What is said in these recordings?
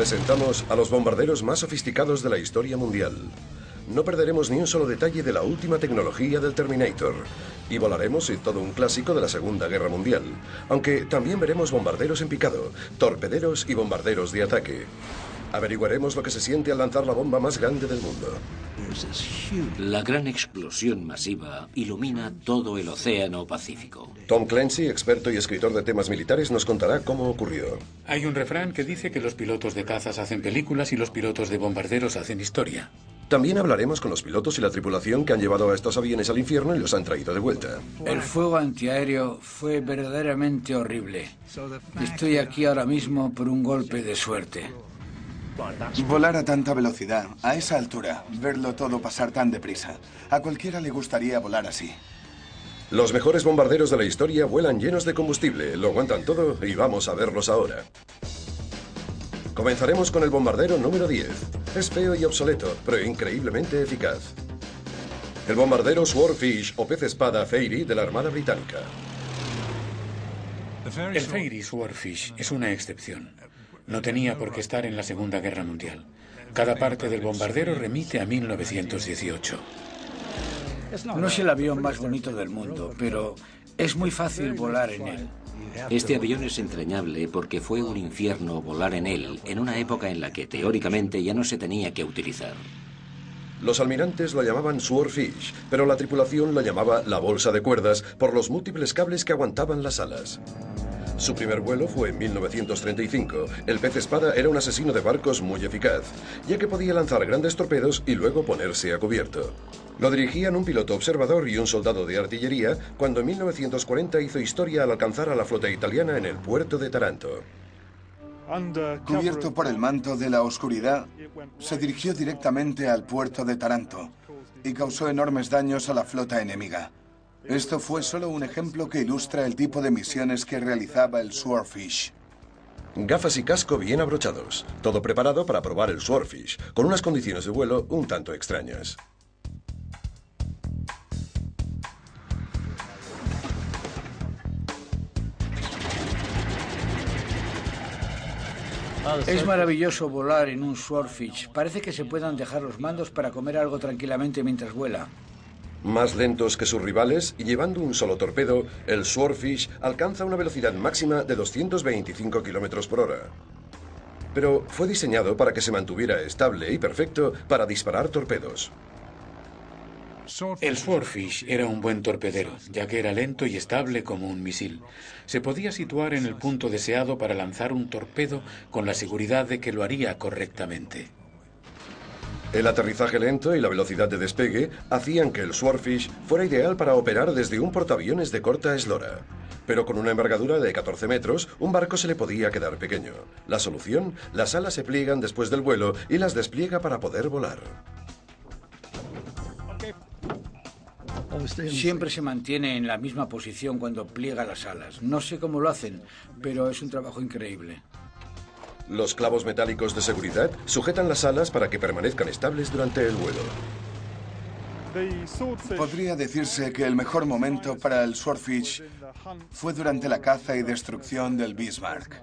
Presentamos a los bombarderos más sofisticados de la historia mundial. No perderemos ni un solo detalle de la última tecnología del Terminator. Y volaremos en todo un clásico de la Segunda Guerra Mundial. Aunque también veremos bombarderos en picado, torpederos y bombarderos de ataque. Averiguaremos lo que se siente al lanzar la bomba más grande del mundo. La gran explosión masiva ilumina todo el océano Pacífico. Tom Clancy, experto y escritor de temas militares, nos contará cómo ocurrió. Hay un refrán que dice que los pilotos de cazas hacen películas y los pilotos de bombarderos hacen historia. También hablaremos con los pilotos y la tripulación que han llevado a estos aviones al infierno y los han traído de vuelta. El fuego antiaéreo fue verdaderamente horrible. Estoy aquí ahora mismo por un golpe de suerte. Volar a tanta velocidad, a esa altura, verlo todo pasar tan deprisa. A cualquiera le gustaría volar así. Los mejores bombarderos de la historia vuelan llenos de combustible, lo aguantan todo y vamos a verlos ahora. Comenzaremos con el bombardero número 10. Es feo y obsoleto, pero increíblemente eficaz. El bombardero Swordfish o pez espada Fairey de la Armada Británica. El Fairey Swordfish es una excepción. No tenía por qué estar en la Segunda Guerra Mundial. Cada parte del bombardero remite a 1918. No es el avión más bonito del mundo, pero es muy fácil volar en él. Este avión es entrañable porque fue un infierno volar en él en una época en la que teóricamente ya no se tenía que utilizar. Los almirantes lo llamaban Swordfish, pero la tripulación lo llamaba la bolsa de cuerdas por los múltiples cables que aguantaban las alas. Su primer vuelo fue en 1935. El pez espada era un asesino de barcos muy eficaz, ya que podía lanzar grandes torpedos y luego ponerse a cubierto. Lo dirigían un piloto observador y un soldado de artillería cuando en 1940 hizo historia al alcanzar a la flota italiana en el puerto de Taranto. Cubierto por el manto de la oscuridad, se dirigió directamente al puerto de Taranto y causó enormes daños a la flota enemiga. Esto fue solo un ejemplo que ilustra el tipo de misiones que realizaba el Swordfish. Gafas y casco bien abrochados. Todo preparado para probar el Swordfish, con unas condiciones de vuelo un tanto extrañas. Es maravilloso volar en un Swordfish. Parece que se puedan dejar los mandos para comer algo tranquilamente mientras vuela. Más lentos que sus rivales y llevando un solo torpedo, el Swordfish alcanza una velocidad máxima de 225 km por hora. Pero fue diseñado para que se mantuviera estable y perfecto para disparar torpedos. El Swordfish era un buen torpedero, ya que era lento y estable como un misil. Se podía situar en el punto deseado para lanzar un torpedo con la seguridad de que lo haría correctamente. El aterrizaje lento y la velocidad de despegue hacían que el Swordfish fuera ideal para operar desde un portaaviones de corta eslora. Pero con una envergadura de 14 metros, un barco se le podía quedar pequeño. La solución, las alas se pliegan después del vuelo y las despliega para poder volar. Siempre se mantiene en la misma posición cuando pliega las alas. No sé cómo lo hacen, pero es un trabajo increíble. Los clavos metálicos de seguridad sujetan las alas para que permanezcan estables durante el vuelo. Podría decirse que el mejor momento para el Swordfish fue durante la caza y destrucción del Bismarck.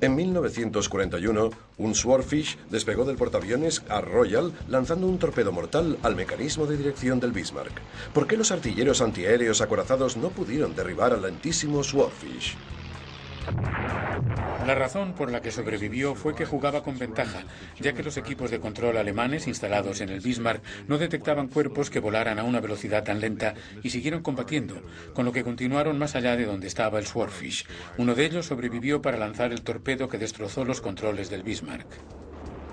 En 1941, un Swordfish despegó del portaaviones Royal lanzando un torpedo mortal al mecanismo de dirección del Bismarck. ¿Por qué los artilleros antiaéreos acorazados no pudieron derribar al lentísimo Swordfish? La razón por la que sobrevivió fue que jugaba con ventaja, ya que los equipos de control alemanes instalados en el Bismarck no detectaban cuerpos que volaran a una velocidad tan lenta y siguieron combatiendo, con lo que continuaron más allá de donde estaba el Swordfish. Uno de ellos sobrevivió para lanzar el torpedo que destrozó los controles del Bismarck.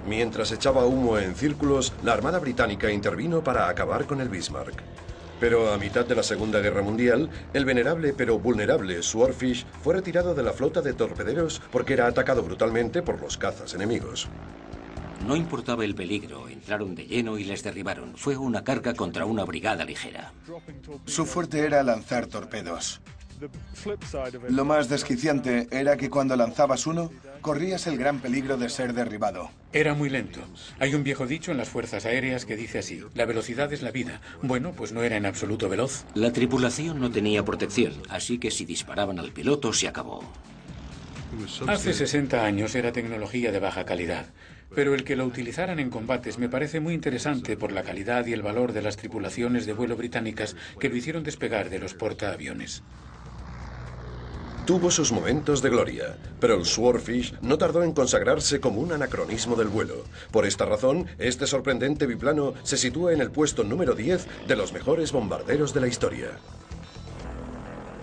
Mientras echaba humo en círculos, la Armada Británica intervino para acabar con el Bismarck. Pero a mitad de la Segunda Guerra Mundial, el venerable pero vulnerable Swordfish fue retirado de la flota de torpederos porque era atacado brutalmente por los cazas enemigos. No importaba el peligro, entraron de lleno y les derribaron. Fue una carga contra una brigada ligera. Su fuerte era lanzar torpedos. Lo más desquiciante era que cuando lanzabas uno, corrías el gran peligro de ser derribado. Era muy lento. Hay un viejo dicho en las fuerzas aéreas que dice así: la velocidad es la vida. Bueno, pues no era en absoluto veloz. La tripulación no tenía protección, así que si disparaban al piloto se acabó. Hace 60 años era tecnología de baja calidad, pero el que lo utilizaran en combates me parece muy interesante por la calidad y el valor de las tripulaciones de vuelo británicas que lo hicieron despegar de los portaaviones. Tuvo sus momentos de gloria, pero el Swordfish no tardó en consagrarse como un anacronismo del vuelo. Por esta razón, este sorprendente biplano se sitúa en el puesto número 10 de los mejores bombarderos de la historia.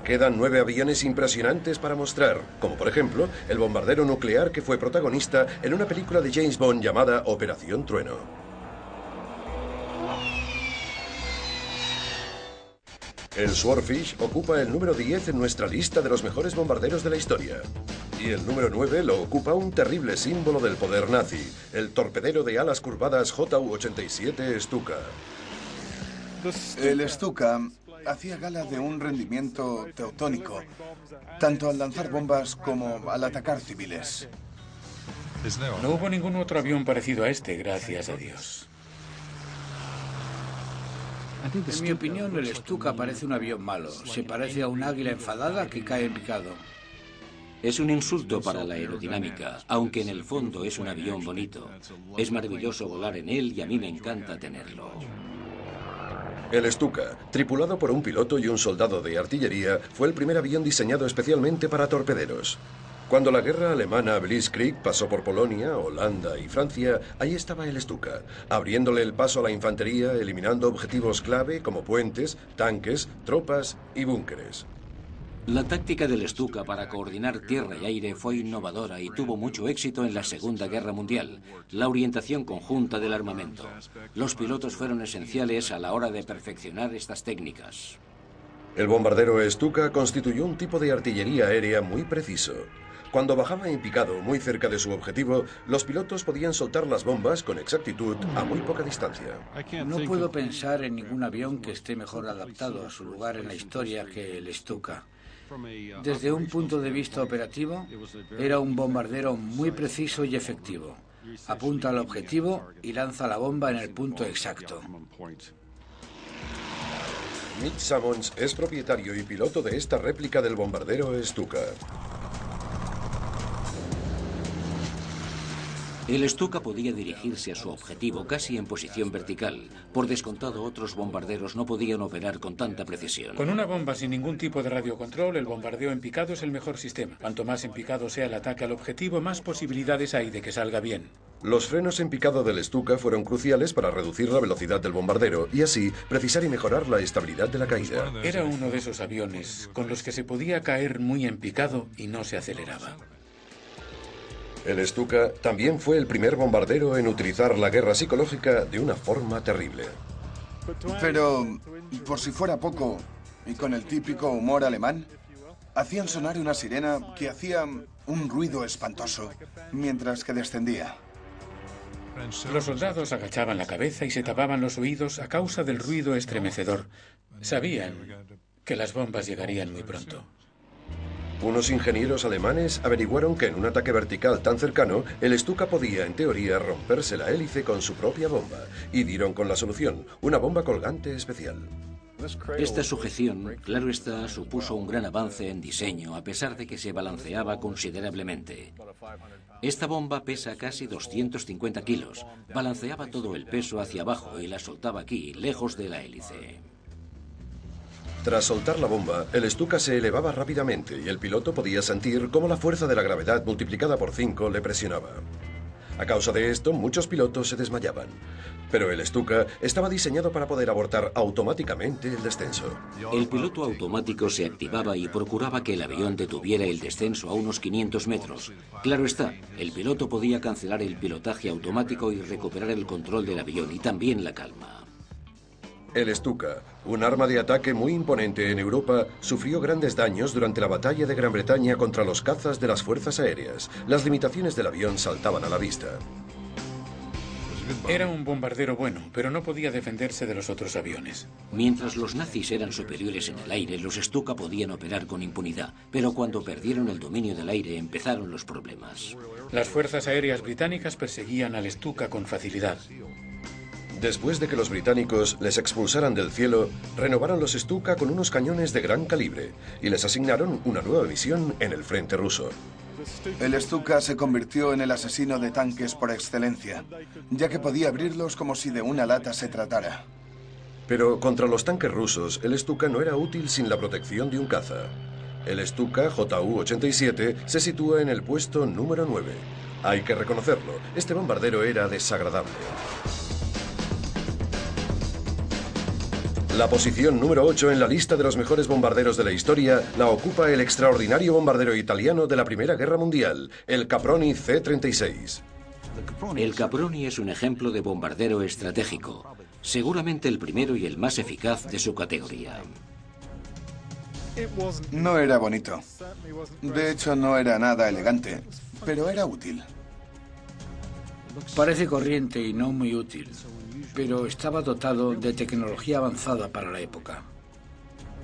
Quedan 9 aviones impresionantes para mostrar, como por ejemplo el bombardero nuclear que fue protagonista en una película de James Bond llamada Operación Trueno. El Swordfish ocupa el número 10 en nuestra lista de los mejores bombarderos de la historia. Y el número 9 lo ocupa un terrible símbolo del poder nazi, el torpedero de alas curvadas Ju-87 Stuka. El Stuka hacía gala de un rendimiento teutónico, tanto al lanzar bombas como al atacar civiles. No hubo ningún otro avión parecido a este, gracias a Dios. En mi opinión, el Stuka parece un avión malo. Se parece a un águila enfadada que cae en picado. Es un insulto para la aerodinámica, aunque en el fondo es un avión bonito. Es maravilloso volar en él y a mí me encanta tenerlo. El Stuka, tripulado por un piloto y un soldado de artillería, fue el primer avión diseñado especialmente para torpederos. Cuando la guerra alemana Blitzkrieg pasó por Polonia, Holanda y Francia, ahí estaba el Stuka, abriéndole el paso a la infantería, eliminando objetivos clave como puentes, tanques, tropas y búnkeres. La táctica del Stuka para coordinar tierra y aire fue innovadora y tuvo mucho éxito en la Segunda Guerra Mundial, la orientación conjunta del armamento. Los pilotos fueron esenciales a la hora de perfeccionar estas técnicas. El bombardero Stuka constituyó un tipo de artillería aérea muy preciso. Cuando bajaba en picado muy cerca de su objetivo, los pilotos podían soltar las bombas con exactitud a muy poca distancia. No puedo pensar en ningún avión que esté mejor adaptado a su lugar en la historia que el Stuka. Desde un punto de vista operativo, era un bombardero muy preciso y efectivo. Apunta al objetivo y lanza la bomba en el punto exacto. Mitch Sammons es propietario y piloto de esta réplica del bombardero Stuka. El Stuka podía dirigirse a su objetivo casi en posición vertical. Por descontado, otros bombarderos no podían operar con tanta precisión. Con una bomba sin ningún tipo de radiocontrol, el bombardeo en picado es el mejor sistema. Cuanto más en picado sea el ataque al objetivo, más posibilidades hay de que salga bien. Los frenos en picado del Stuka fueron cruciales para reducir la velocidad del bombardero y así precisar y mejorar la estabilidad de la caída. Era uno de esos aviones con los que se podía caer muy en picado y no se aceleraba. El Stuka también fue el primer bombardero en utilizar la guerra psicológica de una forma terrible. Pero, por si fuera poco, y con el típico humor alemán, hacían sonar una sirena que hacía un ruido espantoso mientras que descendía. Los soldados agachaban la cabeza y se tapaban los oídos a causa del ruido estremecedor. Sabían que las bombas llegarían muy pronto. Unos ingenieros alemanes averiguaron que en un ataque vertical tan cercano, el Stuka podía, en teoría, romperse la hélice con su propia bomba, y dieron con la solución, una bomba colgante especial. Esta sujeción, claro está, supuso un gran avance en diseño, a pesar de que se balanceaba considerablemente. Esta bomba pesa casi 250 kilos, balanceaba todo el peso hacia abajo y la soltaba aquí, lejos de la hélice. Tras soltar la bomba, el Stuka se elevaba rápidamente y el piloto podía sentir cómo la fuerza de la gravedad multiplicada por 5 le presionaba. A causa de esto, muchos pilotos se desmayaban. Pero el Stuka estaba diseñado para poder abortar automáticamente el descenso. El piloto automático se activaba y procuraba que el avión detuviera el descenso a unos 500 metros. Claro está, el piloto podía cancelar el pilotaje automático y recuperar el control del avión y también la calma. El Stuka, un arma de ataque muy imponente en Europa, sufrió grandes daños durante la batalla de Gran Bretaña contra los cazas de las fuerzas aéreas. Las limitaciones del avión saltaban a la vista. Era un bombardero bueno, pero no podía defenderse de los otros aviones. Mientras los nazis eran superiores en el aire, los Stuka podían operar con impunidad, pero cuando perdieron el dominio del aire empezaron los problemas. Las fuerzas aéreas británicas perseguían al Stuka con facilidad. Después de que los británicos les expulsaran del cielo, renovaron los Stuka con unos cañones de gran calibre y les asignaron una nueva misión en el frente ruso. El Stuka se convirtió en el asesino de tanques por excelencia, ya que podía abrirlos como si de una lata se tratara. Pero contra los tanques rusos, el Stuka no era útil sin la protección de un caza. El Stuka Ju-87 se sitúa en el puesto número 9. Hay que reconocerlo, este bombardero era desagradable. La posición número 8 en la lista de los mejores bombarderos de la historia la ocupa el extraordinario bombardero italiano de la Primera Guerra Mundial, el Caproni C-36. El Caproni es un ejemplo de bombardero estratégico, seguramente el primero y el más eficaz de su categoría. No era bonito. De hecho, no era nada elegante, pero era útil. Parece corriente y no muy útil, pero estaba dotado de tecnología avanzada para la época.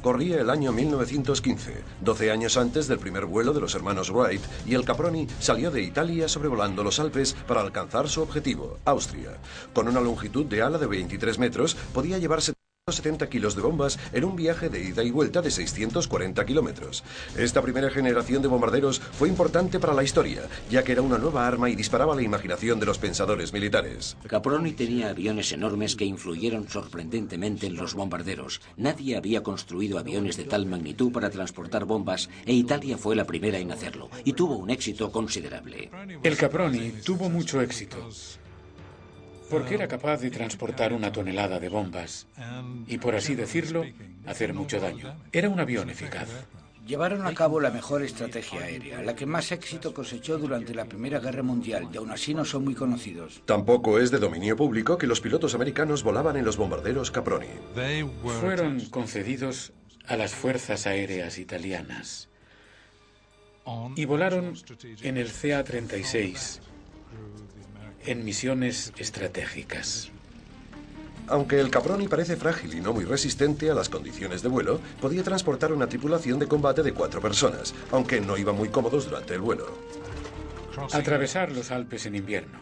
Corría el año 1915, 12 años antes del primer vuelo de los hermanos Wright, y el Caproni salió de Italia sobrevolando los Alpes para alcanzar su objetivo, Austria. Con una longitud de ala de 23 metros, podía llevarse 70 kilos de bombas en un viaje de ida y vuelta de 640 kilómetros. Esta primera generación de bombarderos fue importante para la historia, ya que era una nueva arma y disparaba la imaginación de los pensadores militares. Caproni tenía aviones enormes que influyeron sorprendentemente en los bombarderos. Nadie había construido aviones de tal magnitud para transportar bombas e Italia fue la primera en hacerlo y tuvo un éxito considerable. El Caproni tuvo mucho éxito porque era capaz de transportar 1 tonelada de bombas y, por así decirlo, hacer mucho daño. Era un avión eficaz. Llevaron a cabo la mejor estrategia aérea, la que más éxito cosechó durante la Primera Guerra Mundial, y aún así no son muy conocidos. Tampoco es de dominio público que los pilotos americanos volaban en los bombarderos Caproni. Fueron concedidos a las fuerzas aéreas italianas y volaron en el CA-36 en misiones estratégicas. Aunque el Caproni parece frágil y no muy resistente a las condiciones de vuelo, podía transportar una tripulación de combate de 4 personas, aunque no iban muy cómodos durante el vuelo. Atravesar los Alpes en invierno.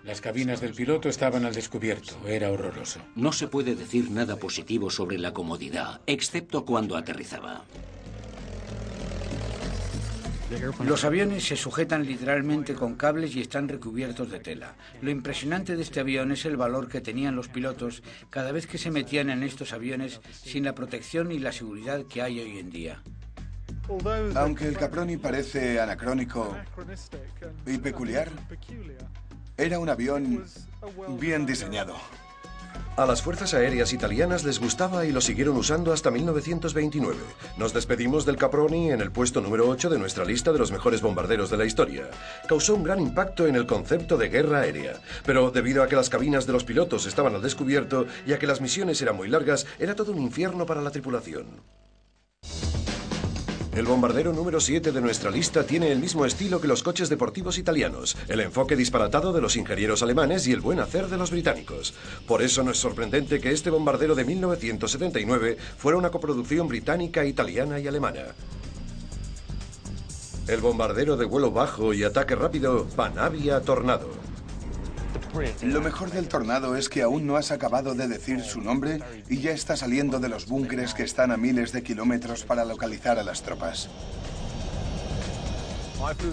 Las cabinas del piloto estaban al descubierto. Era horroroso. No se puede decir nada positivo sobre la comodidad, excepto cuando aterrizaba. Los aviones se sujetan literalmente con cables y están recubiertos de tela. Lo impresionante de este avión es el valor que tenían los pilotos cada vez que se metían en estos aviones sin la protección y la seguridad que hay hoy en día. Aunque el Caproni parece anacrónico y peculiar, era un avión bien diseñado. A las fuerzas aéreas italianas les gustaba y lo siguieron usando hasta 1929. Nos despedimos del Caproni en el puesto número 8 de nuestra lista de los mejores bombarderos de la historia. Causó un gran impacto en el concepto de guerra aérea, pero debido a que las cabinas de los pilotos estaban al descubierto y a que las misiones eran muy largas, era todo un infierno para la tripulación. El bombardero número 7 de nuestra lista tiene el mismo estilo que los coches deportivos italianos, el enfoque disparatado de los ingenieros alemanes y el buen hacer de los británicos. Por eso no es sorprendente que este bombardero de 1979 fuera una coproducción británica, italiana y alemana. El bombardero de vuelo bajo y ataque rápido Panavia Tornado. Lo mejor del Tornado es que aún no has acabado de decir su nombre y ya está saliendo de los búnkeres que están a miles de kilómetros para localizar a las tropas.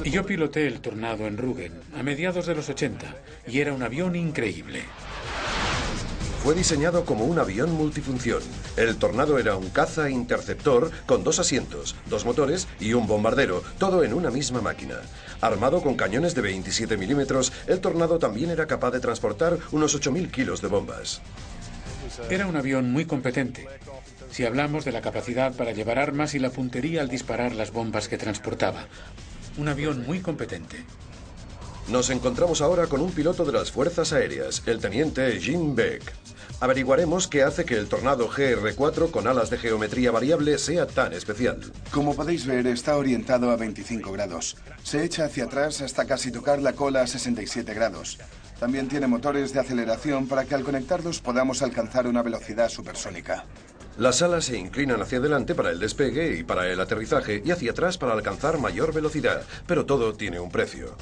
Yo piloté el Tornado en Rügen a mediados de los 80 y era un avión increíble. Fue diseñado como un avión multifunción. El Tornado era un caza interceptor con 2 asientos, 2 motores y un bombardero, todo en una misma máquina. Armado con cañones de 27 milímetros, el Tornado también era capaz de transportar unos 8.000 kilos de bombas. Era un avión muy competente. Si hablamos de la capacidad para llevar armas y la puntería al disparar las bombas que transportaba. Un avión muy competente. Nos encontramos ahora con un piloto de las Fuerzas Aéreas, el teniente Jim Beck. Averiguaremos qué hace que el Tornado GR4 con alas de geometría variable sea tan especial. Como podéis ver, está orientado a 25 grados. Se echa hacia atrás hasta casi tocar la cola a 67 grados. También tiene motores de aceleración para que al conectarlos podamos alcanzar una velocidad supersónica. Las alas se inclinan hacia adelante para el despegue y para el aterrizaje y hacia atrás para alcanzar mayor velocidad, pero todo tiene un precio.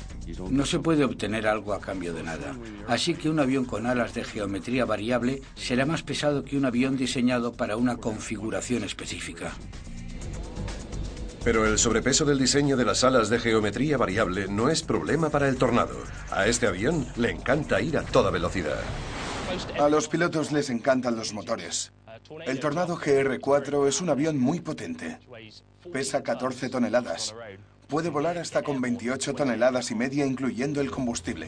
No se puede obtener algo a cambio de nada, así que un avión con alas de geometría variable será más pesado que un avión diseñado para una configuración específica. Pero el sobrepeso del diseño de las alas de geometría variable no es problema para el Tornado. A este avión le encanta ir a toda velocidad. A los pilotos les encantan los motores. El Tornado GR4 es un avión muy potente. Pesa 14 toneladas. Puede volar hasta con 28 toneladas y media, incluyendo el combustible.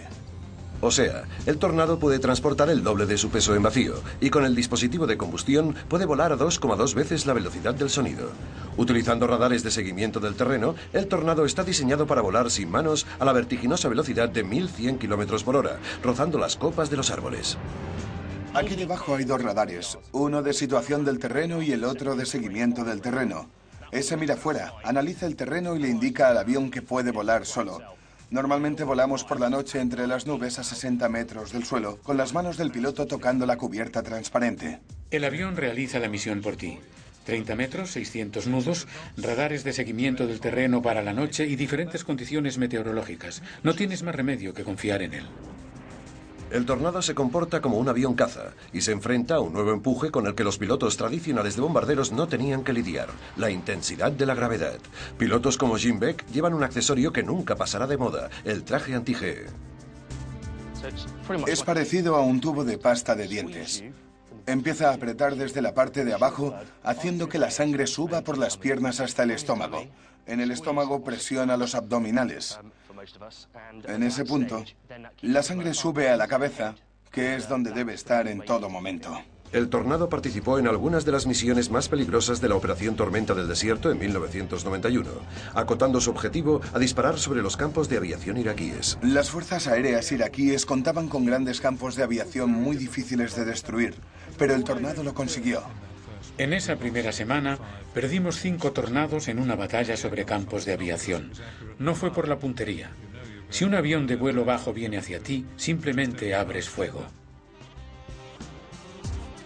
O sea, el Tornado puede transportar el doble de su peso en vacío y con el dispositivo de combustión puede volar a 2,2 veces la velocidad del sonido. Utilizando radares de seguimiento del terreno, el Tornado está diseñado para volar sin manos a la vertiginosa velocidad de 1100 km por hora, rozando las copas de los árboles. Aquí debajo hay dos radares, uno de situación del terreno y el otro de seguimiento del terreno. Ese mira afuera, analiza el terreno y le indica al avión que puede volar solo. Normalmente volamos por la noche entre las nubes a 60 metros del suelo, con las manos del piloto tocando la cubierta transparente. El avión realiza la misión por ti. 30 metros, 600 nudos, radares de seguimiento del terreno para la noche y diferentes condiciones meteorológicas. No tienes más remedio que confiar en él. El Tornado se comporta como un avión caza y se enfrenta a un nuevo empuje con el que los pilotos tradicionales de bombarderos no tenían que lidiar: la intensidad de la gravedad. Pilotos como Jim Beck llevan un accesorio que nunca pasará de moda: el traje anti-G. Es parecido a un tubo de pasta de dientes. Empieza a apretar desde la parte de abajo, haciendo que la sangre suba por las piernas hasta el estómago. En el estómago presiona los abdominales. En ese punto, la sangre sube a la cabeza, que es donde debe estar en todo momento. El Tornado participó en algunas de las misiones más peligrosas de la Operación Tormenta del Desierto en 1991, acotando su objetivo a disparar sobre los campos de aviación iraquíes. Las fuerzas aéreas iraquíes contaban con grandes campos de aviación muy difíciles de destruir, pero el Tornado lo consiguió. En esa primera semana, perdimos 5 Tornados en una batalla sobre campos de aviación. No fue por la puntería. Si un avión de vuelo bajo viene hacia ti, simplemente abres fuego.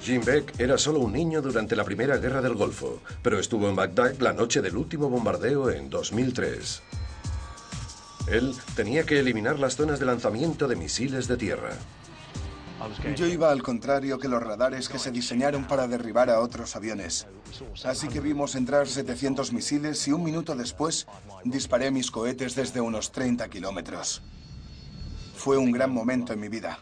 Jim Beck era solo un niño durante la Primera Guerra del Golfo, pero estuvo en Bagdad la noche del último bombardeo en 2003. Él tenía que eliminar las zonas de lanzamiento de misiles de tierra. Yo iba al contrario que los radares que se diseñaron para derribar a otros aviones. Así que vimos entrar 700 misiles y un minuto después disparé mis cohetes desde unos 30 kilómetros. Fue un gran momento en mi vida.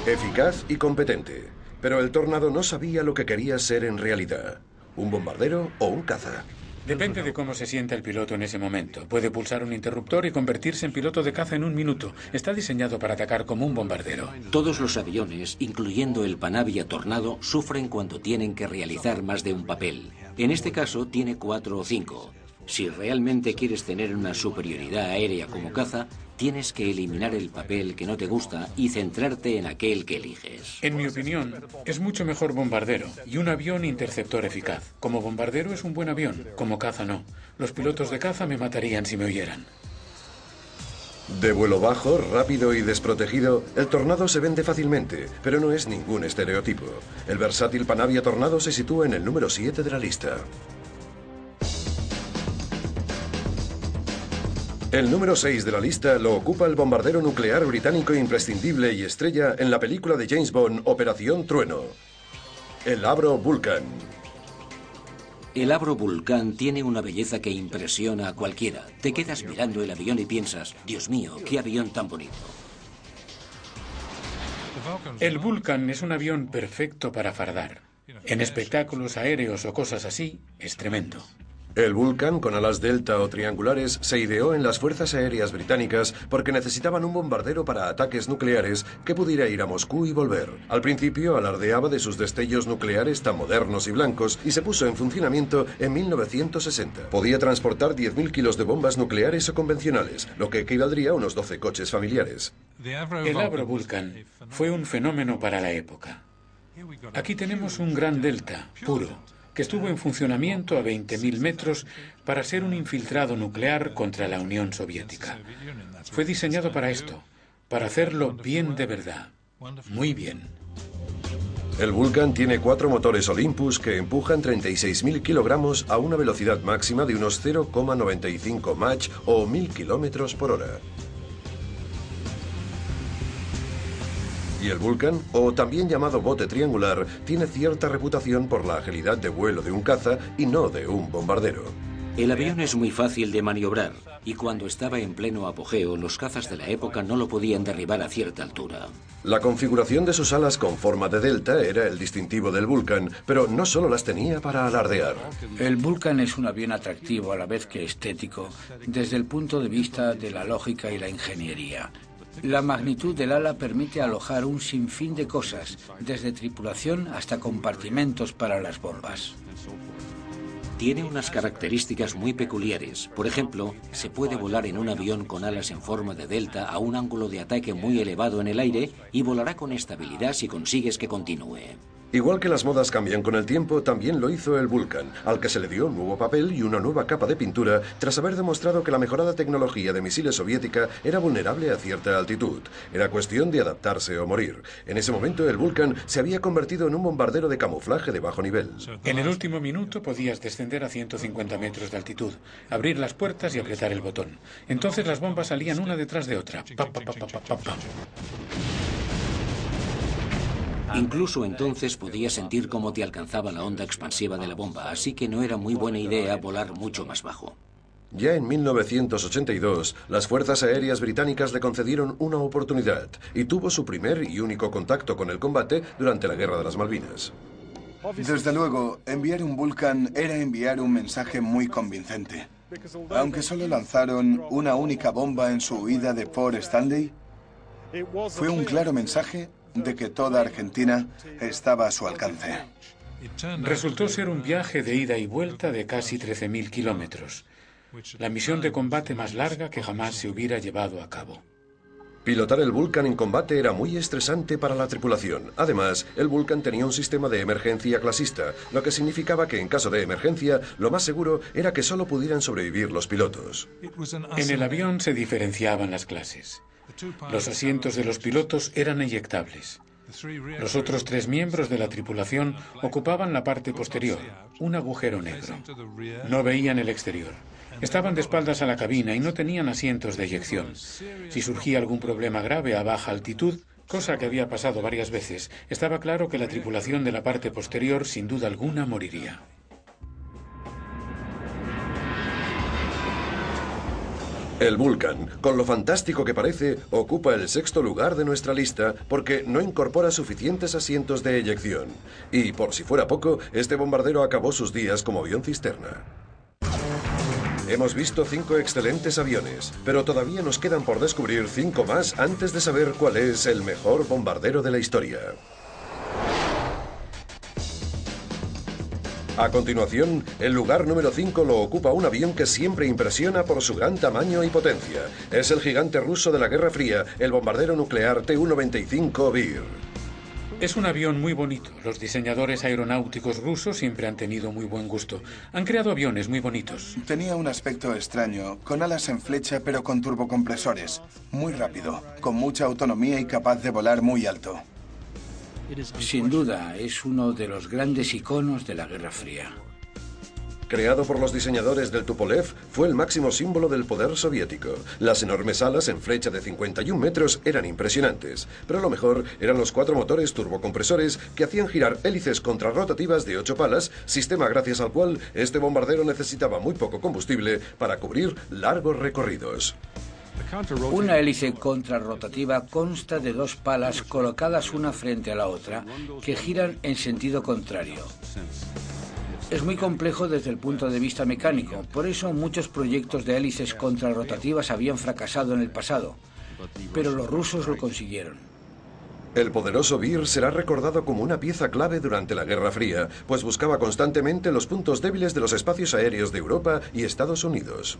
Eficaz y competente, pero el Tornado no sabía lo que quería ser en realidad: un bombardero o un caza. Depende de cómo se sienta el piloto en ese momento. Puede pulsar un interruptor y convertirse en piloto de caza en un minuto. Está diseñado para atacar como un bombardero. Todos los aviones, incluyendo el Panavia Tornado, sufren cuando tienen que realizar más de un papel. En este caso tiene 4 o 5. Si realmente quieres tener una superioridad aérea como caza, tienes que eliminar el papel que no te gusta y centrarte en aquel que eliges. En mi opinión, es mucho mejor bombardero y un avión interceptor eficaz. Como bombardero es un buen avión, como caza no. Los pilotos de caza me matarían si me oyeran. De vuelo bajo, rápido y desprotegido, el Tornado se vende fácilmente, pero no es ningún estereotipo. El versátil Panavia Tornado se sitúa en el número 7 de la lista. El número 6 de la lista lo ocupa el bombardero nuclear británico imprescindible y estrella en la película de James Bond, Operación Trueno: el Avro Vulcan. El Avro Vulcan tiene una belleza que impresiona a cualquiera. Te quedas mirando el avión y piensas: Dios mío, qué avión tan bonito. El Vulcan es un avión perfecto para fardar. En espectáculos aéreos o cosas así, es tremendo. El Vulcan, con alas delta o triangulares, se ideó en las fuerzas aéreas británicas porque necesitaban un bombardero para ataques nucleares que pudiera ir a Moscú y volver. Al principio alardeaba de sus destellos nucleares tan modernos y blancos y se puso en funcionamiento en 1960. Podía transportar 10.000 kilos de bombas nucleares o convencionales, lo que equivaldría a unos 12 coches familiares. El Avro Vulcan fue un fenómeno para la época. Aquí tenemos un gran delta, puro, que estuvo en funcionamiento a 20.000 metros para ser un infiltrado nuclear contra la Unión Soviética. Fue diseñado para esto, para hacerlo bien de verdad, muy bien. El Vulcan tiene 4 motores Olympus que empujan 36.000 kilogramos a una velocidad máxima de unos 0,95 Mach o 1.000 kilómetros por hora. Y el Vulcan, o también llamado bote triangular, tiene cierta reputación por la agilidad de vuelo de un caza y no de un bombardero. El avión es muy fácil de maniobrar y cuando estaba en pleno apogeo, los cazas de la época no lo podían derribar a cierta altura. La configuración de sus alas con forma de delta era el distintivo del Vulcan, pero no solo las tenía para alardear. El Vulcan es un avión atractivo a la vez que estético, desde el punto de vista de la lógica y la ingeniería. La magnitud del ala permite alojar un sinfín de cosas, desde tripulación hasta compartimentos para las bombas. Tiene unas características muy peculiares. Por ejemplo, se puede volar en un avión con alas en forma de delta a un ángulo de ataque muy elevado en el aire y volará con estabilidad si consigues que continúe. Igual que las modas cambian con el tiempo, también lo hizo el Vulcan, al que se le dio un nuevo papel y una nueva capa de pintura tras haber demostrado que la mejorada tecnología de misiles soviética era vulnerable a cierta altitud. Era cuestión de adaptarse o morir. En ese momento el Vulcan se había convertido en un bombardero de camuflaje de bajo nivel. En el último minuto podías descender a 150 metros de altitud, abrir las puertas y apretar el botón. Entonces las bombas salían una detrás de otra. Pa, pa, pa, pa, pa, pa. Incluso entonces podías sentir cómo te alcanzaba la onda expansiva de la bomba, así que no era muy buena idea volar mucho más bajo. Ya en 1982, las Fuerzas Aéreas Británicas le concedieron una oportunidad y tuvo su primer y único contacto con el combate durante la Guerra de las Malvinas. Desde luego, enviar un Vulcan era enviar un mensaje muy convincente. Aunque solo lanzaron una única bomba en su huida de Port Stanley, fue un claro mensaje de que toda Argentina estaba a su alcance. Resultó ser un viaje de ida y vuelta de casi 13.000 kilómetros. La misión de combate más larga que jamás se hubiera llevado a cabo. Pilotar el Vulcan en combate era muy estresante para la tripulación. Además, el Vulcan tenía un sistema de emergencia clasista, lo que significaba que en caso de emergencia, lo más seguro era que solo pudieran sobrevivir los pilotos. En el avión se diferenciaban las clases. Los asientos de los pilotos eran eyectables. Los otros 3 miembros de la tripulación ocupaban la parte posterior, un agujero negro. No veían el exterior. Estaban de espaldas a la cabina y no tenían asientos de eyección. Si surgía algún problema grave a baja altitud, cosa que había pasado varias veces, estaba claro que la tripulación de la parte posterior sin duda alguna moriría. El Vulcan, con lo fantástico que parece, ocupa el 6º lugar de nuestra lista porque no incorpora suficientes asientos de eyección. Y por si fuera poco, este bombardero acabó sus días como avión cisterna. Hemos visto 5 excelentes aviones, pero todavía nos quedan por descubrir 5 más antes de saber cuál es el mejor bombardero de la historia. A continuación, el lugar número 5 lo ocupa un avión que siempre impresiona por su gran tamaño y potencia. Es el gigante ruso de la Guerra Fría, el bombardero nuclear Tu-95 Vir. Es un avión muy bonito. Los diseñadores aeronáuticos rusos siempre han tenido muy buen gusto. Han creado aviones muy bonitos. Tenía un aspecto extraño, con alas en flecha pero con turbocompresores. Muy rápido, con mucha autonomía y capaz de volar muy alto. Sin duda, es uno de los grandes iconos de la Guerra Fría. Creado por los diseñadores del Tupolev, fue el máximo símbolo del poder soviético. Las enormes alas en flecha de 51 metros eran impresionantes, pero lo mejor eran los 4 motores turbocompresores que hacían girar hélices contrarrotativas de 8 palas, sistema gracias al cual este bombardero necesitaba muy poco combustible para cubrir largos recorridos. Una hélice contrarrotativa consta de 2 palas colocadas una frente a la otra que giran en sentido contrario. Es muy complejo desde el punto de vista mecánico, por eso muchos proyectos de hélices contrarrotativas habían fracasado en el pasado, pero los rusos lo consiguieron. El poderoso Vir será recordado como una pieza clave durante la Guerra Fría, pues buscaba constantemente los puntos débiles de los espacios aéreos de Europa y Estados Unidos.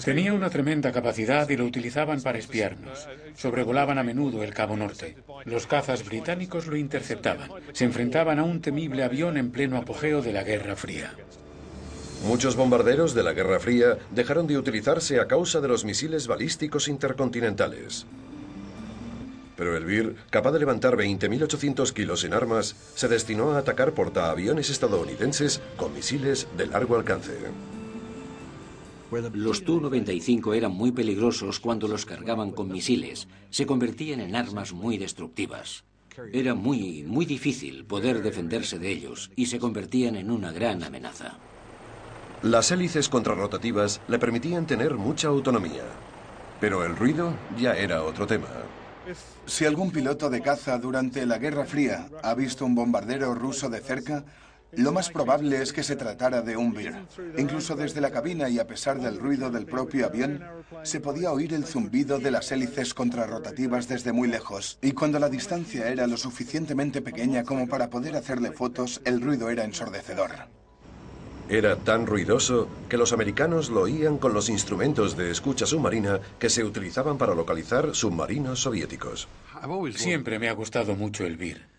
Tenía una tremenda capacidad y lo utilizaban para espiarnos. Sobrevolaban a menudo el Cabo Norte. Los cazas británicos lo interceptaban. Se enfrentaban a un temible avión en pleno apogeo de la Guerra Fría. Muchos bombarderos de la Guerra Fría dejaron de utilizarse a causa de los misiles balísticos intercontinentales. Pero el Vir, capaz de levantar 20.800 kilos en armas, se destinó a atacar portaaviones estadounidenses con misiles de largo alcance. Los Tu-95 eran muy peligrosos cuando los cargaban con misiles. Se convertían en armas muy destructivas. Era muy difícil poder defenderse de ellos y se convertían en una gran amenaza. Las hélices contrarrotativas le permitían tener mucha autonomía, pero el ruido ya era otro tema. Si algún piloto de caza durante la Guerra Fría ha visto un bombardero ruso de cerca, lo más probable es que se tratara de un Bear. Incluso desde la cabina y a pesar del ruido del propio avión, se podía oír el zumbido de las hélices contrarrotativas desde muy lejos. Y cuando la distancia era lo suficientemente pequeña como para poder hacerle fotos, el ruido era ensordecedor. Era tan ruidoso que los americanos lo oían con los instrumentos de escucha submarina que se utilizaban para localizar submarinos soviéticos. Siempre me ha gustado mucho el Bear.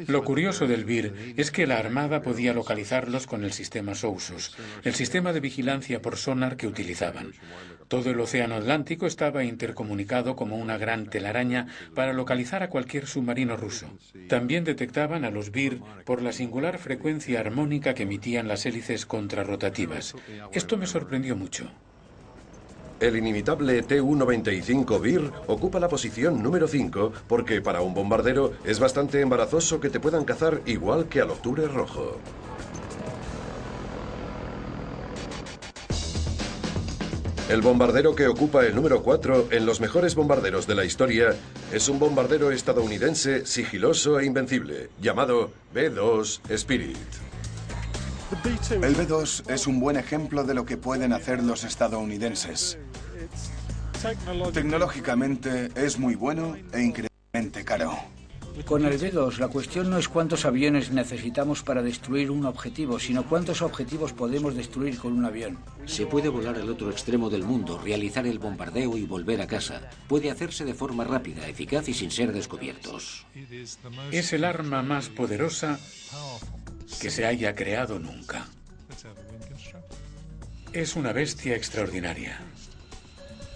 Lo curioso del Bear es que la Armada podía localizarlos con el sistema SOSUS, el sistema de vigilancia por sonar que utilizaban. Todo el océano Atlántico estaba intercomunicado como una gran telaraña para localizar a cualquier submarino ruso. También detectaban a los Bear por la singular frecuencia armónica que emitían las hélices contrarrotativas. Esto me sorprendió mucho. El inimitable Tu-95 Bear ocupa la posición número 5 porque para un bombardero es bastante embarazoso que te puedan cazar igual que al Octubre Rojo. El bombardero que ocupa el número 4 en los mejores bombarderos de la historia es un bombardero estadounidense sigiloso e invencible, llamado B-2 Spirit. El B-2 es un buen ejemplo de lo que pueden hacer los estadounidenses. Tecnológicamente es muy bueno e increíblemente caro. Con el B-2 la cuestión no es cuántos aviones necesitamos para destruir un objetivo, sino cuántos objetivos podemos destruir con un avión. Se puede volar al otro extremo del mundo, realizar el bombardeo y volver a casa. Puede hacerse de forma rápida, eficaz y sin ser descubiertos. Es el arma más poderosa que se haya creado nunca. Es una bestia extraordinaria.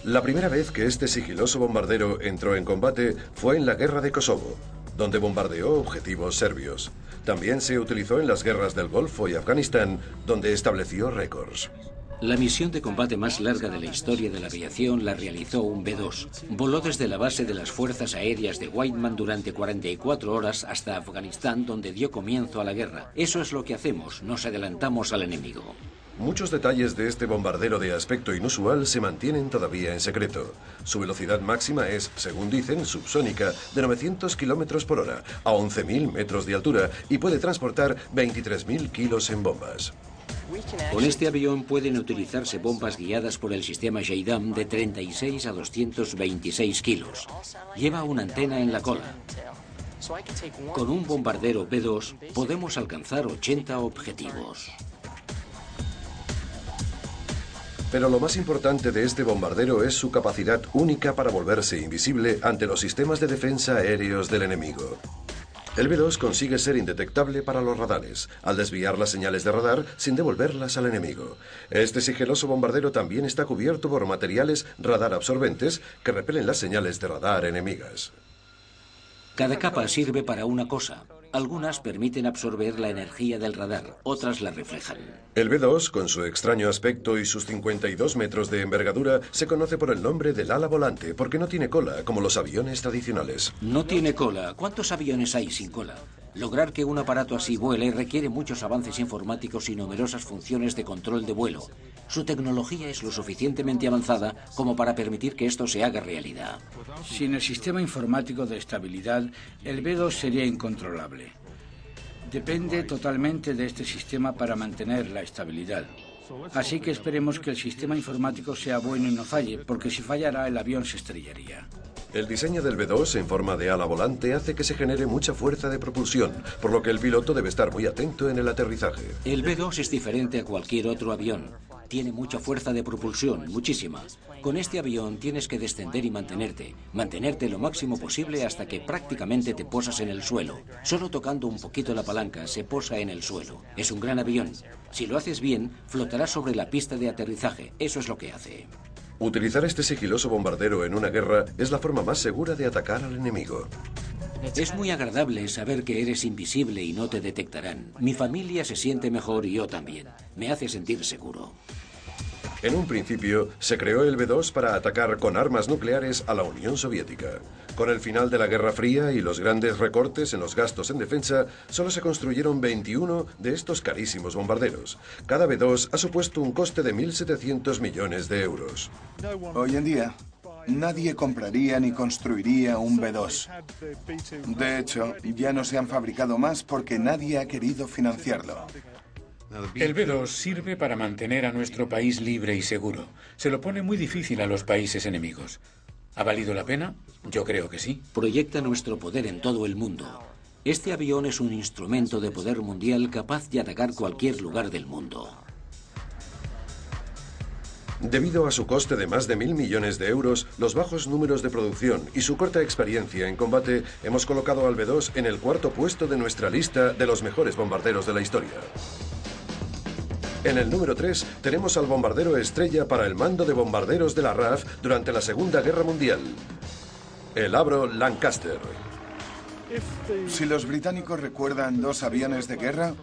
La primera vez que este sigiloso bombardero entró en combate fue en la Guerra de Kosovo, donde bombardeó objetivos serbios. También se utilizó en las guerras del Golfo y Afganistán, donde estableció récords. La misión de combate más larga de la historia de la aviación la realizó un B-2. Voló desde la base de las Fuerzas Aéreas de Whiteman durante 44 horas hasta Afganistán, donde dio comienzo a la guerra. Eso es lo que hacemos, nos adelantamos al enemigo. Muchos detalles de este bombardero de aspecto inusual se mantienen todavía en secreto. Su velocidad máxima es, según dicen, subsónica, de 900 kilómetros por hora, a 11.000 metros de altura y puede transportar 23.000 kilos en bombas. Con este avión pueden utilizarse bombas guiadas por el sistema JDAM de 36 a 226 kilos. Lleva una antena en la cola. Con un bombardero B-2 podemos alcanzar 80 objetivos. Pero lo más importante de este bombardero es su capacidad única para volverse invisible ante los sistemas de defensa aéreos del enemigo. El B-2 consigue ser indetectable para los radares, al desviar las señales de radar sin devolverlas al enemigo. Este sigiloso bombardero también está cubierto por materiales radar absorbentes que repelen las señales de radar enemigas. Cada capa sirve para una cosa. Algunas permiten absorber la energía del radar, otras la reflejan. El B-2, con su extraño aspecto y sus 52 metros de envergadura, se conoce por el nombre del ala volante, porque no tiene cola, como los aviones tradicionales. No tiene cola. ¿Cuántos aviones hay sin cola? Lograr que un aparato así vuele requiere muchos avances informáticos y numerosas funciones de control de vuelo. Su tecnología es lo suficientemente avanzada como para permitir que esto se haga realidad. Sin el sistema informático de estabilidad, el B-2 sería incontrolable. Depende totalmente de este sistema para mantener la estabilidad. Así que esperemos que el sistema informático sea bueno y no falle, porque si fallara el avión se estrellaría. El diseño del B-2 en forma de ala volante hace que se genere mucha fuerza de propulsión, por lo que el piloto debe estar muy atento en el aterrizaje. El B-2 es diferente a cualquier otro avión. Tiene mucha fuerza de propulsión, muchísima. Con este avión tienes que descender y mantenerte lo máximo posible hasta que prácticamente te posas en el suelo. Solo tocando un poquito la palanca se posa en el suelo. Es un gran avión. Si lo haces bien, flotará sobre la pista de aterrizaje. Eso es lo que hace. Utilizar este sigiloso bombardero en una guerra es la forma más segura de atacar al enemigo. Es muy agradable saber que eres invisible y no te detectarán. Mi familia se siente mejor y yo también. Me hace sentir seguro. En un principio, se creó el B-2 para atacar con armas nucleares a la Unión Soviética. Con el final de la Guerra Fría y los grandes recortes en los gastos en defensa, solo se construyeron 21 de estos carísimos bombarderos. Cada B-2 ha supuesto un coste de 1.700 millones de euros. Hoy en día, nadie compraría ni construiría un B-2. De hecho, ya no se han fabricado más porque nadie ha querido financiarlo. El B-2 sirve para mantener a nuestro país libre y seguro. Se lo pone muy difícil a los países enemigos. ¿Ha valido la pena? Yo creo que sí. Proyecta nuestro poder en todo el mundo. Este avión es un instrumento de poder mundial capaz de atacar cualquier lugar del mundo. Debido a su coste de más de 1.000 millones de euros, los bajos números de producción y su corta experiencia en combate, hemos colocado al B-2 en el cuarto puesto de nuestra lista de los mejores bombarderos de la historia. En el número 3 tenemos al bombardero estrella para el mando de bombarderos de la RAF durante la Segunda Guerra Mundial, el Avro Lancaster. Si los británicos recuerdan dos aviones de guerra,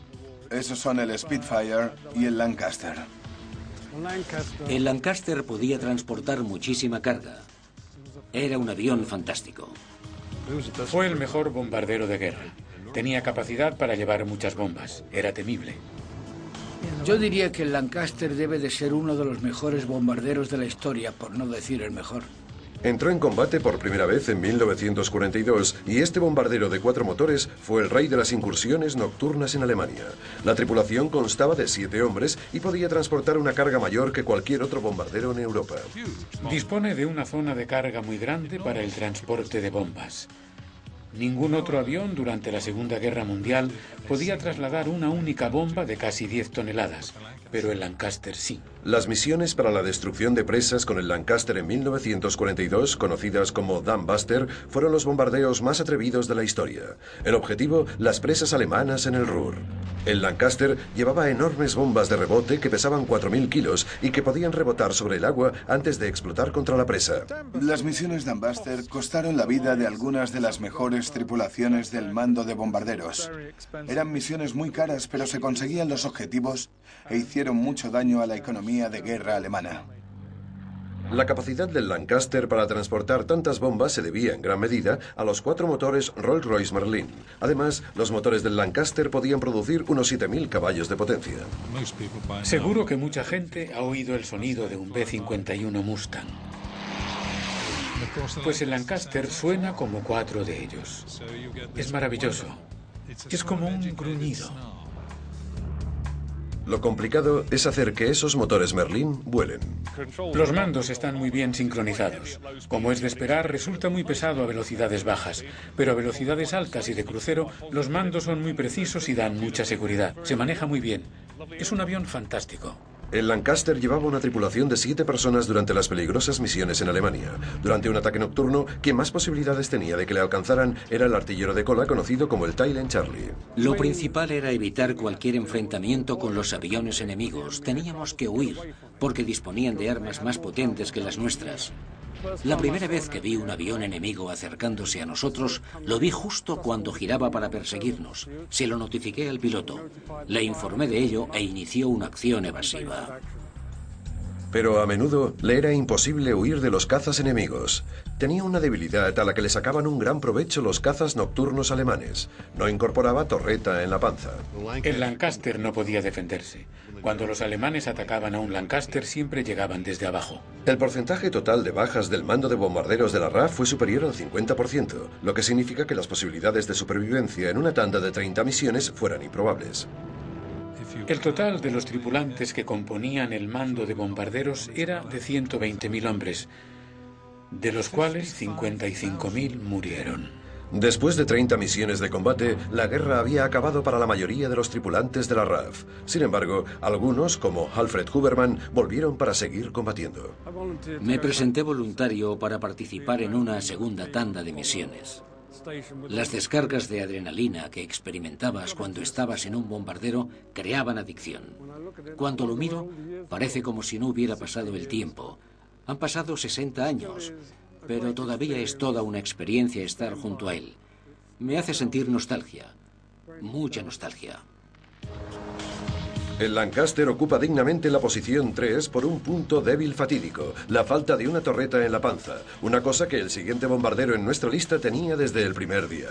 esos son el Spitfire y el Lancaster. El Lancaster podía transportar muchísima carga. Era un avión fantástico. Fue el mejor bombardero de guerra. Tenía capacidad para llevar muchas bombas. Era temible. Yo diría que el Lancaster debe de ser uno de los mejores bombarderos de la historia, por no decir el mejor. Entró en combate por primera vez en 1942 y este bombardero de 4 motores fue el rey de las incursiones nocturnas en Alemania. La tripulación constaba de 7 hombres y podía transportar una carga mayor que cualquier otro bombardero en Europa. Dispone de una zona de carga muy grande para el transporte de bombas. Ningún otro avión durante la Segunda Guerra Mundial podía trasladar una única bomba de casi 10 toneladas, pero el Lancaster sí. Las misiones para la destrucción de presas con el Lancaster en 1942, conocidas como Dambuster, fueron los bombardeos más atrevidos de la historia. El objetivo, las presas alemanas en el Ruhr. El Lancaster llevaba enormes bombas de rebote que pesaban 4.000 kilos y que podían rebotar sobre el agua antes de explotar contra la presa. Las misiones Dambuster costaron la vida de algunas de las mejores tripulaciones del mando de bombarderos. Eran misiones muy caras, pero se conseguían los objetivos e hicieron mucho daño a la economía de guerra alemana. La capacidad del Lancaster para transportar tantas bombas se debía en gran medida a los 4 motores Rolls-Royce Merlin. Además, los motores del Lancaster podían producir unos 7.000 caballos de potencia. Seguro que mucha gente ha oído el sonido de un B-51 Mustang. Pues el Lancaster suena como 4 de ellos. Es maravilloso. Es como un gruñido. Lo complicado es hacer que esos motores Merlin vuelen. Los mandos están muy bien sincronizados. Como es de esperar, resulta muy pesado a velocidades bajas, pero a velocidades altas y de crucero, los mandos son muy precisos y dan mucha seguridad. Se maneja muy bien. Es un avión fantástico. El Lancaster llevaba una tripulación de 7 personas durante las peligrosas misiones en Alemania. Durante un ataque nocturno, quien más posibilidades tenía de que le alcanzaran era el artillero de cola conocido como el Thailand Charlie. Lo principal era evitar cualquier enfrentamiento con los aviones enemigos. Teníamos que huir, porque disponían de armas más potentes que las nuestras. La primera vez que vi un avión enemigo acercándose a nosotros, lo vi justo cuando giraba para perseguirnos. Se lo notifiqué al piloto. Le informé de ello e inició una acción evasiva. Pero a menudo le era imposible huir de los cazas enemigos. Tenía una debilidad a la que le sacaban un gran provecho los cazas nocturnos alemanes. No incorporaba torreta en la panza. El Lancaster no podía defenderse. Cuando los alemanes atacaban a un Lancaster siempre llegaban desde abajo. El porcentaje total de bajas del mando de bombarderos de la RAF fue superior al 50%, lo que significa que las posibilidades de supervivencia en una tanda de 30 misiones fueran improbables. El total de los tripulantes que componían el mando de bombarderos era de 120.000 hombres, de los cuales 55.000 murieron. Después de 30 misiones de combate, la guerra había acabado para la mayoría de los tripulantes de la RAF. Sin embargo, algunos, como Alfred Huberman, volvieron para seguir combatiendo. Me presenté voluntario para participar en una segunda tanda de misiones. Las descargas de adrenalina que experimentabas cuando estabas en un bombardero creaban adicción. Cuando lo miro, parece como si no hubiera pasado el tiempo. Han pasado 60 años, pero todavía es toda una experiencia estar junto a él. Me hace sentir nostalgia, mucha nostalgia. El Lancaster ocupa dignamente la posición 3 por un punto débil fatídico, la falta de una torreta en la panza, una cosa que el siguiente bombardero en nuestra lista tenía desde el primer día.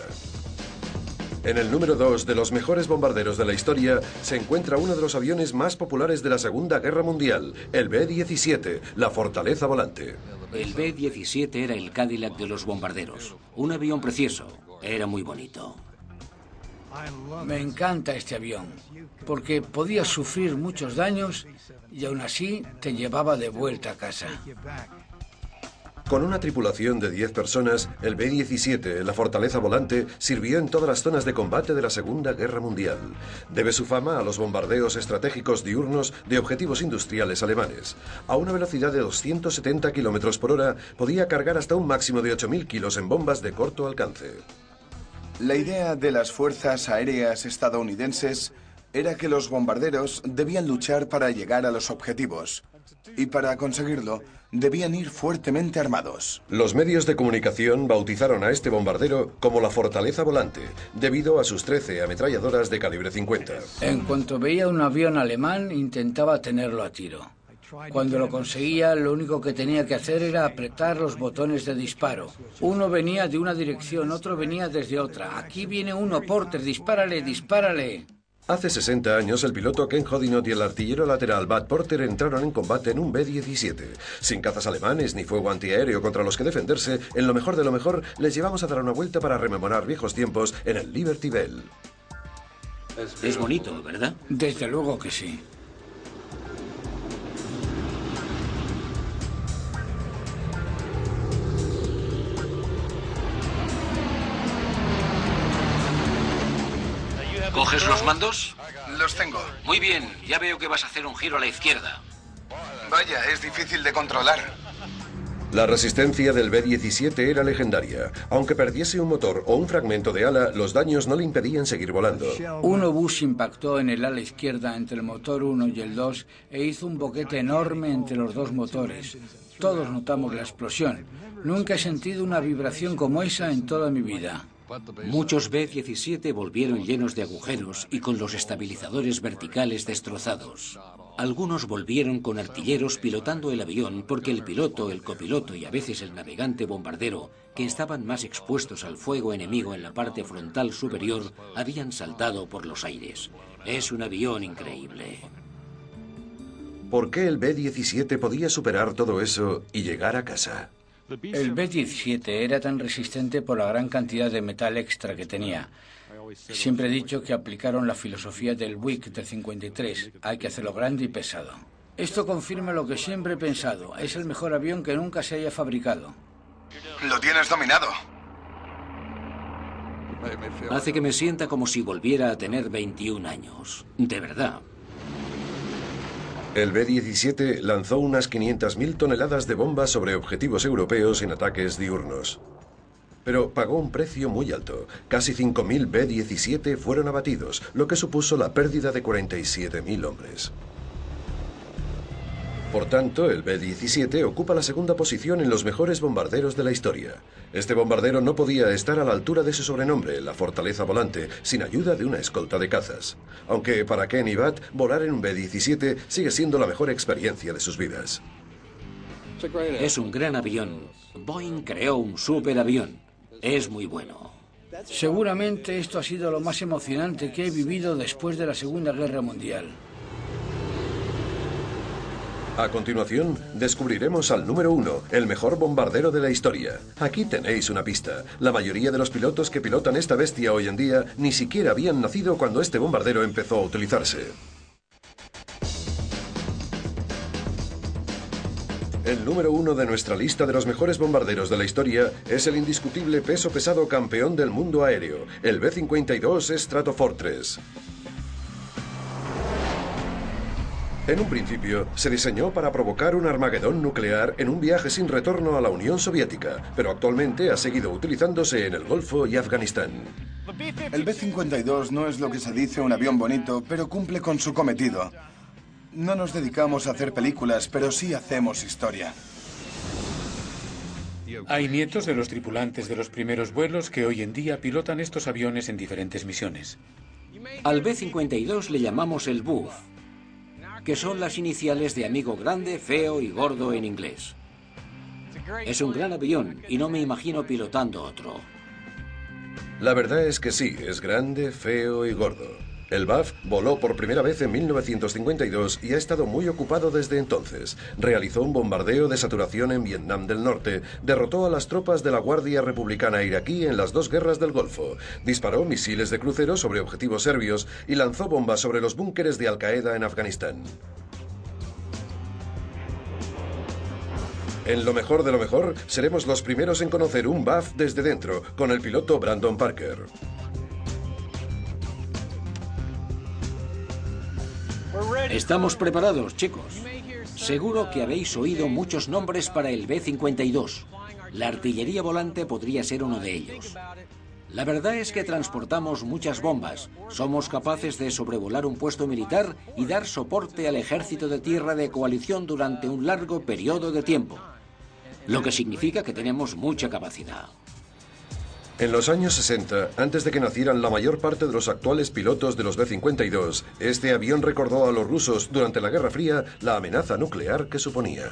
En el número 2 de los mejores bombarderos de la historia se encuentra uno de los aviones más populares de la Segunda Guerra Mundial, el B-17, la Fortaleza Volante. El B-17 era el Cadillac de los bombarderos. Un avión precioso. Era muy bonito. Me encanta este avión, porque podía sufrir muchos daños y aún así te llevaba de vuelta a casa. Con una tripulación de 10 personas, el B-17, la Fortaleza Volante, sirvió en todas las zonas de combate de la Segunda Guerra Mundial. Debe su fama a los bombardeos estratégicos diurnos de objetivos industriales alemanes. A una velocidad de 270 km por hora, podía cargar hasta un máximo de 8.000 kilos en bombas de corto alcance. La idea de las fuerzas aéreas estadounidenses era que los bombarderos debían luchar para llegar a los objetivos. Y para conseguirlo, debían ir fuertemente armados. Los medios de comunicación bautizaron a este bombardero como la Fortaleza Volante, debido a sus 13 ametralladoras de calibre 50. En cuanto veía un avión alemán, intentaba tenerlo a tiro. Cuando lo conseguía, lo único que tenía que hacer era apretar los botones de disparo. Uno venía de una dirección, otro venía desde otra. Aquí viene uno, Porter, dispárale, dispárale. Hace 60 años, el piloto Ken Hodinot y el artillero lateral Bud Porter entraron en combate en un B-17. Sin cazas alemanes ni fuego antiaéreo contra los que defenderse, en lo mejor de lo mejor, les llevamos a dar una vuelta para rememorar viejos tiempos en el Liberty Bell. Es bonito, ¿verdad? Desde luego que sí. ¿Coges los mandos? Los tengo. Muy bien, ya veo que vas a hacer un giro a la izquierda. Vaya, es difícil de controlar. La resistencia del B-17 era legendaria. Aunque perdiese un motor o un fragmento de ala, los daños no le impedían seguir volando. Un obús impactó en el ala izquierda entre el motor 1 y el 2 e hizo un boquete enorme entre los dos motores. Todos notamos la explosión. Nunca he sentido una vibración como esa en toda mi vida. Muchos B-17 volvieron llenos de agujeros y con los estabilizadores verticales destrozados. Algunos volvieron con artilleros pilotando el avión porque el piloto, el copiloto y a veces el navegante bombardero, que estaban más expuestos al fuego enemigo en la parte frontal superior, habían saltado por los aires. Es un avión increíble. ¿Por qué el B-17 podía superar todo eso y llegar a casa? El B-17 era tan resistente por la gran cantidad de metal extra que tenía. Siempre he dicho que aplicaron la filosofía del Buick del 53. Hay que hacerlo grande y pesado. Esto confirma lo que siempre he pensado. Es el mejor avión que nunca se haya fabricado. Lo tienes dominado. Hace que me sienta como si volviera a tener 21 años. De verdad. El B-17 lanzó unas 500.000 toneladas de bombas sobre objetivos europeos en ataques diurnos. Pero pagó un precio muy alto. Casi 5.000 B-17 fueron abatidos, lo que supuso la pérdida de 47.000 hombres. Por tanto, el B-17 ocupa la segunda posición en los mejores bombarderos de la historia. Este bombardero no podía estar a la altura de su sobrenombre, la Fortaleza Volante, sin ayuda de una escolta de cazas. Aunque para Ken y Bud, volar en un B-17 sigue siendo la mejor experiencia de sus vidas. Es un gran avión. Boeing creó un superavión. Es muy bueno. Seguramente esto ha sido lo más emocionante que he vivido después de la Segunda Guerra Mundial. A continuación, descubriremos al número 1, el mejor bombardero de la historia. Aquí tenéis una pista. La mayoría de los pilotos que pilotan esta bestia hoy en día ni siquiera habían nacido cuando este bombardero empezó a utilizarse. El número 1 de nuestra lista de los mejores bombarderos de la historia es el indiscutible peso pesado campeón del mundo aéreo, el B-52 Stratofortress. En un principio, se diseñó para provocar un Armagedón nuclear en un viaje sin retorno a la Unión Soviética, pero actualmente ha seguido utilizándose en el Golfo y Afganistán. El B-52 no es lo que se dice un avión bonito, pero cumple con su cometido. No nos dedicamos a hacer películas, pero sí hacemos historia. Hay nietos de los tripulantes de los primeros vuelos que hoy en día pilotan estos aviones en diferentes misiones. Al B-52 le llamamos el Buff. que son las iniciales de amigo grande, feo y gordo en inglés. Es un gran avión y no me imagino pilotando otro. La verdad es que sí, es grande, feo y gordo. El BAF voló por primera vez en 1952 y ha estado muy ocupado desde entonces. Realizó un bombardeo de saturación en Vietnam del Norte, derrotó a las tropas de la Guardia Republicana iraquí en las 2 guerras del Golfo, disparó misiles de crucero sobre objetivos serbios y lanzó bombas sobre los búnkeres de Al-Qaeda en Afganistán. En lo mejor de lo mejor, seremos los primeros en conocer un BAF desde dentro, con el piloto Brandon Parker. Estamos preparados, chicos. Seguro que habéis oído muchos nombres para el B-52. La artillería volante podría ser uno de ellos. La verdad es que transportamos muchas bombas. Somos capaces de sobrevolar un puesto militar y dar soporte al ejército de tierra de coalición durante un largo periodo de tiempo. Lo que significa que tenemos mucha capacidad. En los años 60, antes de que nacieran la mayor parte de los actuales pilotos de los B-52, este avión recordó a los rusos durante la Guerra Fría la amenaza nuclear que suponía.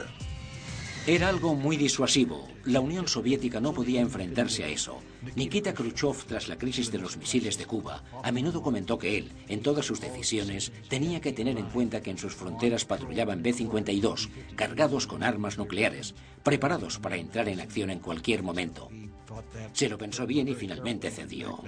Era algo muy disuasivo. La Unión Soviética no podía enfrentarse a eso. Nikita Khrushchev, tras la crisis de los misiles de Cuba, a menudo comentó que él, en todas sus decisiones, tenía que tener en cuenta que en sus fronteras patrullaban B-52, cargados con armas nucleares, preparados para entrar en acción en cualquier momento. Se lo pensó bien y finalmente cedió.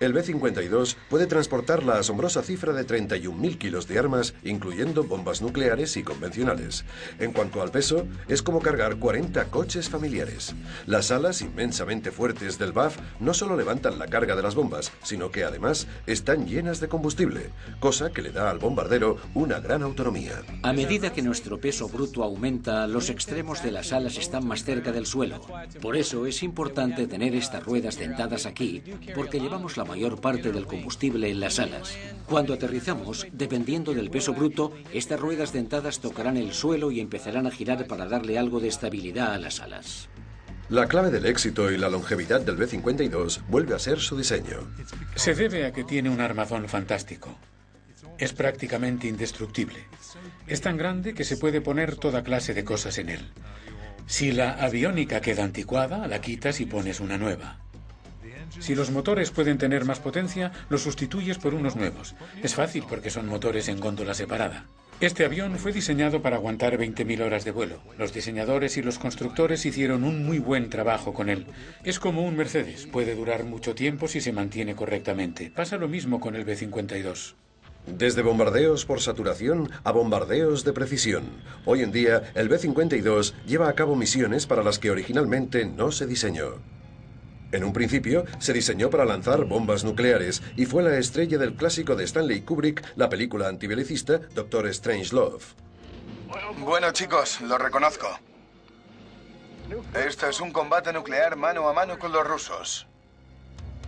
El B-52 puede transportar la asombrosa cifra de 31.000 kilos de armas, incluyendo bombas nucleares y convencionales. En cuanto al peso, es como cargar 40 coches familiares. Las alas inmensamente fuertes del BAF no solo levantan la carga de las bombas, sino que además están llenas de combustible, cosa que le da al bombardero una gran autonomía. A medida que nuestro peso bruto aumenta, los extremos de las alas están más cerca del suelo. Por eso es importante tener estas ruedas dentadas aquí, porque llevamos la mayor parte del combustible en las alas. Cuando aterrizamos, dependiendo del peso bruto, estas ruedas dentadas tocarán el suelo y empezarán a girar para darle algo de estabilidad a las alas. La clave del éxito y la longevidad del B-52 vuelve a ser su diseño. Se debe a que tiene un armazón fantástico. Es prácticamente indestructible. Es tan grande que se puede poner toda clase de cosas en él. Si la aviónica queda anticuada, la quitas y pones una nueva. Si los motores pueden tener más potencia, los sustituyes por unos nuevos. Es fácil porque son motores en góndola separada. Este avión fue diseñado para aguantar 20.000 horas de vuelo. Los diseñadores y los constructores hicieron un muy buen trabajo con él. Es como un Mercedes, puede durar mucho tiempo si se mantiene correctamente. Pasa lo mismo con el B-52. Desde bombardeos por saturación a bombardeos de precisión. Hoy en día, el B-52 lleva a cabo misiones para las que originalmente no se diseñó. En un principio, se diseñó para lanzar bombas nucleares y fue la estrella del clásico de Stanley Kubrick, la película antibelicista Doctor Strangelove. Bueno, chicos, lo reconozco. Esto es un combate nuclear mano a mano con los rusos.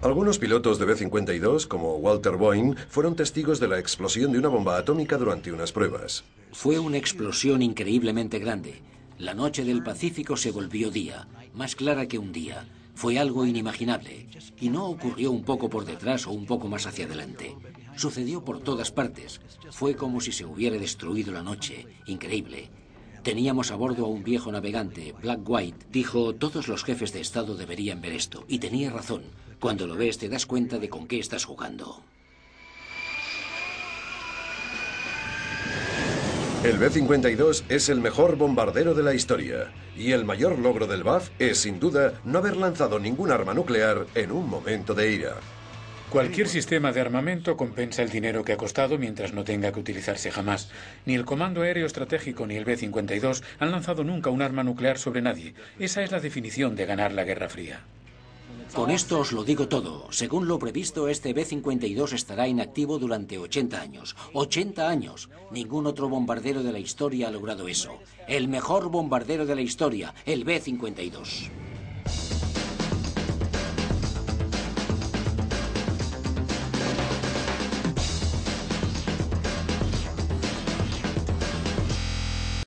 Algunos pilotos de B-52, como Walter Boeing, fueron testigos de la explosión de una bomba atómica durante unas pruebas. Fue una explosión increíblemente grande. La noche del Pacífico se volvió día, más clara que un día. Fue algo inimaginable, y no ocurrió un poco por detrás o un poco más hacia adelante. Sucedió por todas partes. Fue como si se hubiera destruido la noche. Increíble. Teníamos a bordo a un viejo navegante, Black White. Dijo, todos los jefes de Estado deberían ver esto. Y tenía razón. Cuando lo ves te das cuenta de con qué estás jugando. El B-52 es el mejor bombardero de la historia. Y el mayor logro del BAF es, sin duda, no haber lanzado ningún arma nuclear en un momento de ira. Cualquier sistema de armamento compensa el dinero que ha costado mientras no tenga que utilizarse jamás. Ni el Comando Aéreo Estratégico ni el B-52 han lanzado nunca un arma nuclear sobre nadie. Esa es la definición de ganar la Guerra Fría. Con esto os lo digo todo. Según lo previsto, este B-52 estará inactivo durante 80 años. ¡80 años! Ningún otro bombardero de la historia ha logrado eso. El mejor bombardero de la historia, el B-52.